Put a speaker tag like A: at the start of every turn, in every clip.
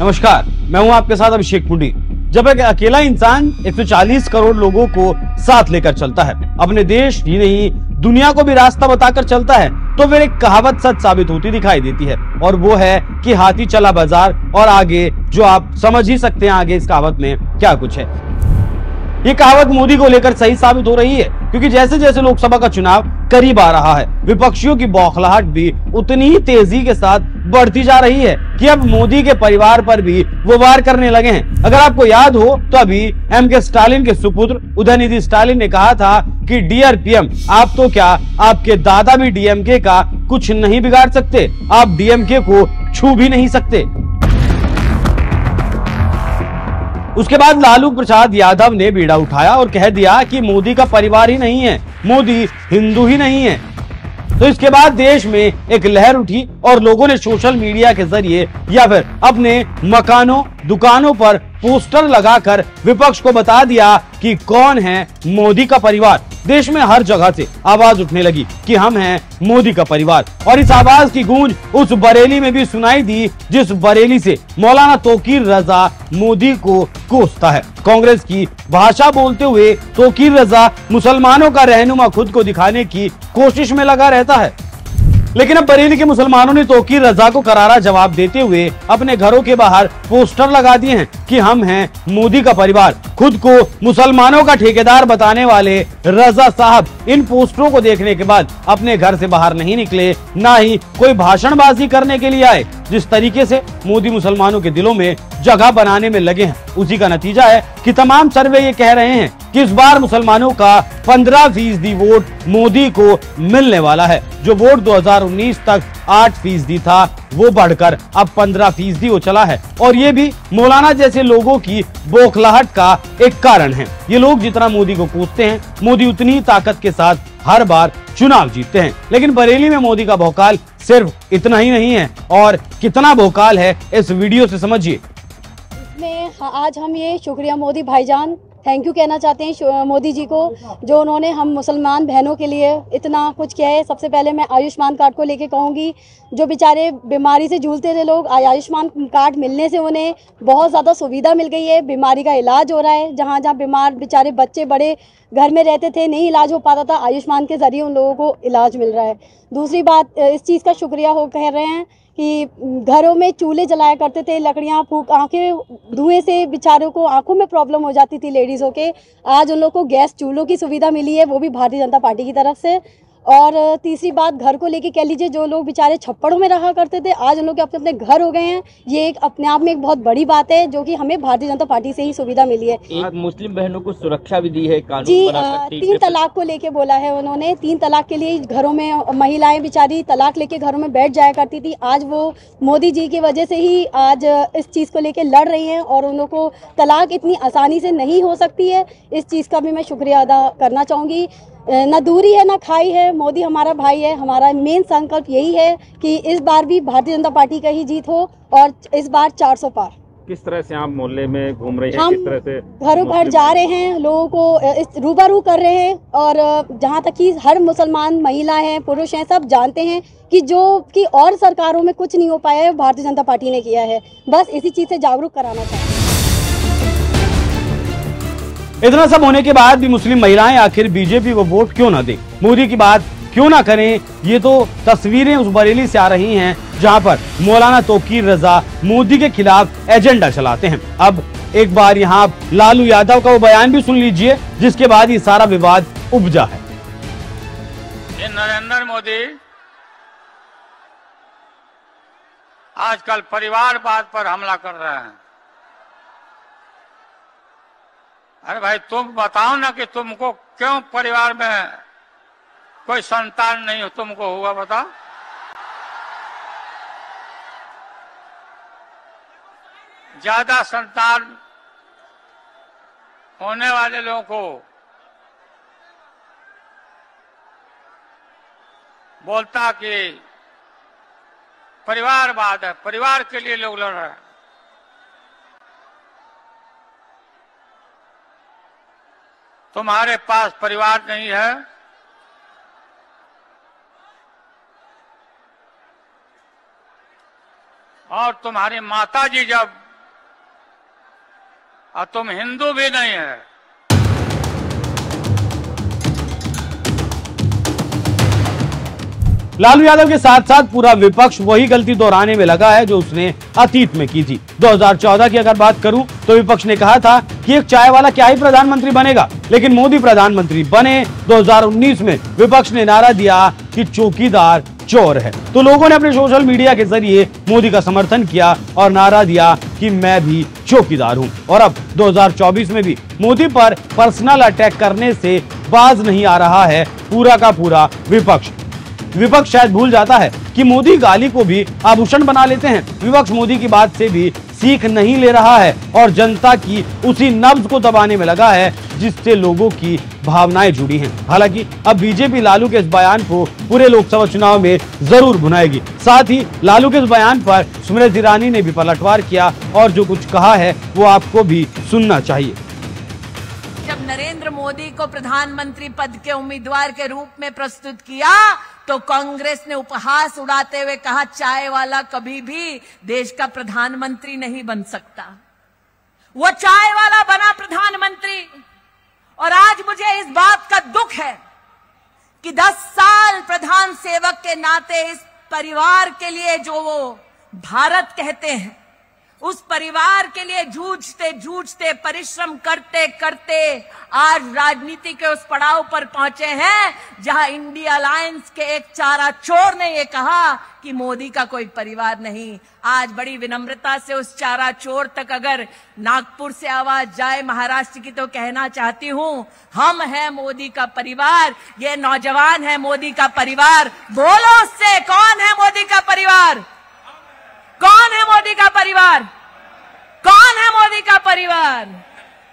A: नमस्कार, मैं हूं आपके साथ अभिषेक पुंडी। जब एक अकेला इंसान 140 करोड़ लोगों को साथ लेकर चलता है, अपने देश ही नहीं दुनिया को भी रास्ता बताकर चलता है, तो फिर एक कहावत सच साबित होती दिखाई देती है, और वो है कि हाथी चला बाजार। और आगे जो आप समझ ही सकते हैं आगे इस कहावत में क्या कुछ है। ये कहावत मोदी को लेकर सही साबित हो रही है, क्योंकि जैसे जैसे लोकसभा का चुनाव करीब आ रहा है, विपक्षियों की बौखलाहट भी उतनी ही तेजी के साथ बढ़ती जा रही है कि अब मोदी के परिवार पर भी वो वार करने लगे हैं। अगर आपको याद हो तो अभी एम.के. स्टालिन के सुपुत्र उदयनिधि स्टालिन ने कहा था कि डियर पीएम, आप तो क्या, आपके दादा भी डीएमके का कुछ नहीं बिगाड़ सकते, आप डीएमके को छू भी नहीं सकते। उसके बाद लालू प्रसाद यादव ने बीड़ा उठाया और कह दिया कि मोदी का परिवार ही नहीं है, मोदी हिंदू ही नहीं है। तो इसके बाद देश में एक लहर उठी और लोगों ने सोशल मीडिया के जरिए या फिर अपने मकानों दुकानों पर पोस्टर लगाकर विपक्ष को बता दिया कि कौन है मोदी का परिवार। देश में हर जगह से आवाज उठने लगी कि हम हैं मोदी का परिवार, और इस आवाज की गूंज उस बरेली में भी सुनाई दी जिस बरेली से मौलाना तोकीर रजा मोदी को कोसता है। कांग्रेस की भाषा बोलते हुए तोकीर रजा मुसलमानों का रहनुमा खुद को दिखाने की कोशिश में लगा रहता है। लेकिन अब बरेली के मुसलमानों ने तोकीर रजा को करारा जवाब देते हुए अपने घरों के बाहर पोस्टर लगा दिए हैं कि हम हैं मोदी का परिवार। खुद को मुसलमानों का ठेकेदार बताने वाले रजा साहब इन पोस्टरों को देखने के बाद अपने घर से बाहर नहीं निकले, ना ही कोई भाषणबाजी करने के लिए आए। जिस तरीके से मोदी मुसलमानों के दिलों में जगह बनाने में लगे हैं, उसी का नतीजा है कि तमाम सर्वे ये कह रहे हैं कि इस बार मुसलमानों का 15% वोट मोदी को मिलने वाला है। जो वोट 2019 तक 8% था, वो बढ़कर अब 15% हो चला है, और ये भी मौलाना जैसे लोगों की बौखलाहट का एक कारण है। ये लोग जितना मोदी को कोसते हैं, मोदी उतनी ताकत के साथ हर बार चुनाव जीतते हैं। लेकिन बरेली में मोदी का भौकाल सिर्फ इतना ही नहीं है, और कितना भौकाल है इस वीडियो से समझिए।
B: इसमें आज हम ये शुक्रिया मोदी भाईजान, थैंक यू कहना चाहते हैं मोदी जी को, जो उन्होंने हम मुसलमान बहनों के लिए इतना कुछ किया है। सबसे पहले मैं आयुष्मान कार्ड को लेके कहूँगी, जो बेचारे बीमारी से जूझते थे लोग, आयुष्मान कार्ड मिलने से उन्हें बहुत ज़्यादा सुविधा मिल गई है। बीमारी का इलाज हो रहा है, जहाँ जहाँ बीमार बेचारे बच्चे बड़े घर में रहते थे, नहीं इलाज हो पाता था, आयुष्मान के ज़रिए उन लोगों को इलाज मिल रहा है। दूसरी बात, इस चीज़ का शुक्रिया हो कह रहे हैं कि घरों में चूल्हे जलाया करते थे, लकड़ियाँ फूक, आंखें धुएं से बेचारों को आंखों में प्रॉब्लम हो जाती थी लेडीज़ों के, आज उन लोगों को गैस चूल्हों की सुविधा मिली है, वो भी भारतीय जनता पार्टी की तरफ से। और तीसरी बात, घर को लेके कह लीजिए, जो लोग बेचारे छप्पड़ों में रहा करते थे, आज उन लोग के अपने अपने घर हो गए हैं। ये एक अपने आप में एक बहुत बड़ी बात है, जो कि हमें भारतीय जनता पार्टी से ही सुविधा मिली है।
C: एक मुस्लिम बहनों को सुरक्षा भी दी है कानून
B: जी,
C: बनाकर।
B: 3 तलाक को लेके बोला है उन्होंने। 3 तलाक के लिए घरों में महिलाएं बेचारी तलाक लेके घरों में बैठ जाया करती थी, आज वो मोदी जी की वजह से ही आज इस चीज़ को लेके लड़ रही हैं, और उन लोगों को तलाक इतनी आसानी से नहीं हो सकती है। इस चीज़ का भी मैं शुक्रिया अदा करना चाहूँगी। ना दूरी है ना खाई है, मोदी हमारा भाई है। हमारा मेन संकल्प यही है कि इस बार भी भारतीय जनता पार्टी का ही जीत हो, और इस बार 400 पार।
D: किस तरह से आप मोहल्ले में घूम रहे हैं,
B: हम
D: किस तरह से
B: घरों घर जा रहे हैं, लोगों को रूबरू कर रहे हैं, और जहाँ तक कि हर मुसलमान महिला हैं, पुरुष हैं, सब जानते हैं कि जो कि और सरकारों में कुछ नहीं हो पाया है, भारतीय जनता पार्टी ने किया है। बस इसी चीज़ से जागरूक कराना चाहते हैं।
A: इतना सब होने के बाद भी मुस्लिम महिलाएं आखिर बीजेपी को वोट क्यों ना दें, मोदी की बात क्यों ना करें। ये तो तस्वीरें उस बरेली से आ रही हैं जहां पर मौलाना तोकीर रजा मोदी के खिलाफ एजेंडा चलाते हैं। अब एक बार यहां आप लालू यादव का वो बयान भी सुन लीजिए, जिसके बाद ये सारा विवाद उपजा है।
E: नरेंद्र मोदी आजकल परिवारवाद पर हमला कर रहे हैं। अरे भाई, तुम बताओ ना कि तुमको क्यों परिवार में कोई संतान नहीं तुमको हुआ, बताओ। ज्यादा संतान होने वाले लोगों को बोलता कि परिवारवाद है, परिवार के लिए लोग लड़ रहे हैं। तुम्हारे पास परिवार नहीं है, और तुम्हारी माताजी जब और तुम हिंदू भी नहीं है।
A: लालू यादव के साथ साथ पूरा विपक्ष वही गलती दोहराने में लगा है जो उसने अतीत में की थी। 2014 की अगर बात करूं तो विपक्ष ने कहा था कि एक चाय वाला क्या ही प्रधानमंत्री बनेगा, लेकिन मोदी प्रधानमंत्री बने। 2019 में विपक्ष ने नारा दिया कि चौकीदार चोर है, तो लोगों ने अपने सोशल मीडिया के जरिए मोदी का समर्थन किया और नारा दिया कि मैं भी चौकीदार हूं। और अब 2024 में भी मोदी पर पर्सनल अटैक करने से बाज नहीं आ रहा है पूरा का पूरा विपक्ष। विपक्ष शायद भूल जाता है कि मोदी गाली को भी आभूषण बना लेते हैं। विपक्ष मोदी की बात से भी सीख नहीं ले रहा है और जनता की उसी नब्ज को दबाने में लगा है जिससे लोगों की भावनाएं जुड़ी हैं। हालांकि अब बीजेपी लालू के इस बयान को पूरे लोकसभा चुनाव में जरूर भुनाएगी। साथ ही लालू के इस बयान पर स्मृति ईरानी ने भी पलटवार किया और जो कुछ कहा है वो आपको भी सुनना चाहिए।
F: जब नरेंद्र मोदी को प्रधानमंत्री पद के उम्मीदवार के रूप में प्रस्तुत किया तो कांग्रेस ने उपहास उड़ाते हुए कहा चाय वाला कभी भी देश का प्रधानमंत्री नहीं बन सकता। वो चाय वाला बना प्रधानमंत्री। और आज मुझे इस बात का दुख है कि 10 साल प्रधान सेवक के नाते इस परिवार के लिए जो वो भारत कहते हैं, उस परिवार के लिए जूझते जूझते परिश्रम करते करते आज राजनीति के उस पड़ाव पर पहुंचे हैं जहां इंडिया अलायंस के एक चारा चोर ने ये कहा कि मोदी का कोई परिवार नहीं। आज बड़ी विनम्रता से उस चारा चोर तक अगर नागपुर से आवाज जाए महाराष्ट्र की तो कहना चाहती हूं, हम हैं मोदी का परिवार, ये नौजवान है मोदी का परिवार। बोलो उससे, कौन है मोदी का परिवार? कौन है मोदी का परिवार? कौन है मोदी का परिवार?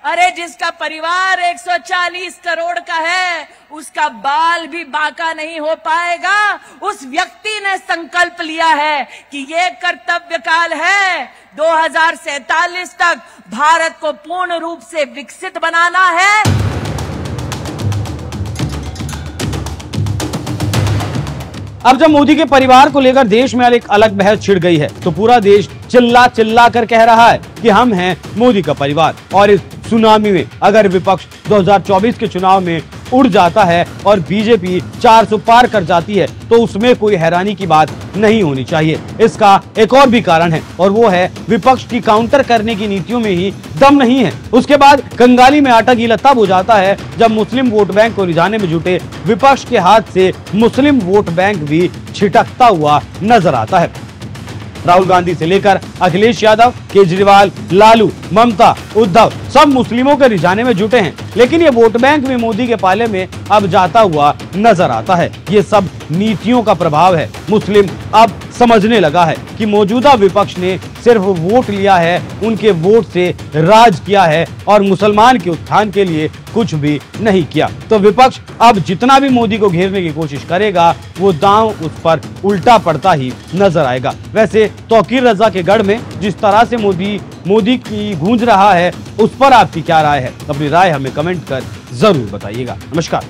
F: अरे जिसका परिवार 140 करोड़ का है उसका बाल भी बांका नहीं हो पाएगा। उस व्यक्ति ने संकल्प लिया है कि ये कर्तव्य काल है 2047 तक भारत को पूर्ण रूप से विकसित बनाना है।
A: अब जब मोदी के परिवार को लेकर देश में एक अलग बहस छिड़ गई है तो पूरा देश चिल्ला चिल्ला कर कह रहा है कि हम हैं मोदी का परिवार। और इस सुनामी में अगर विपक्ष 2024 के चुनाव में उड़ जाता है और बीजेपी 400 पार कर जाती है तो उसमें कोई हैरानी की बात नहीं होनी चाहिए। इसका एक और भी कारण है और वो है विपक्ष की काउंटर करने की नीतियों में ही दम नहीं है। उसके बाद कंगाली में आटा गीला तब हो जाता है जब मुस्लिम वोट बैंक को रिझाने में जुटे विपक्ष के हाथ से मुस्लिम वोट बैंक भी छिटकता हुआ नजर आता है। राहुल गांधी से लेकर अखिलेश यादव, केजरीवाल, लालू, ममता, उद्धव सब मुस्लिमों के रिझाने में जुटे हैं, लेकिन ये वोट बैंक भी मोदी के पाले में अब जाता हुआ नजर आता है। ये सब नीतियों का प्रभाव है। मुस्लिम अब समझने लगा है कि मौजूदा विपक्ष ने सिर्फ वोट लिया है, उनके वोट से राज किया है और मुसलमान के उत्थान के लिए कुछ भी नहीं किया। तो विपक्ष अब जितना भी मोदी को घेरने की कोशिश करेगा वो दांव उस पर उल्टा पड़ता ही नजर आएगा। वैसे तौकीर रजा के गढ़ में जिस तरह से मोदी की गूंज रहा है उस पर आपकी क्या राय है? अपनी राय हमें कमेंट कर जरूर बताइएगा। नमस्कार।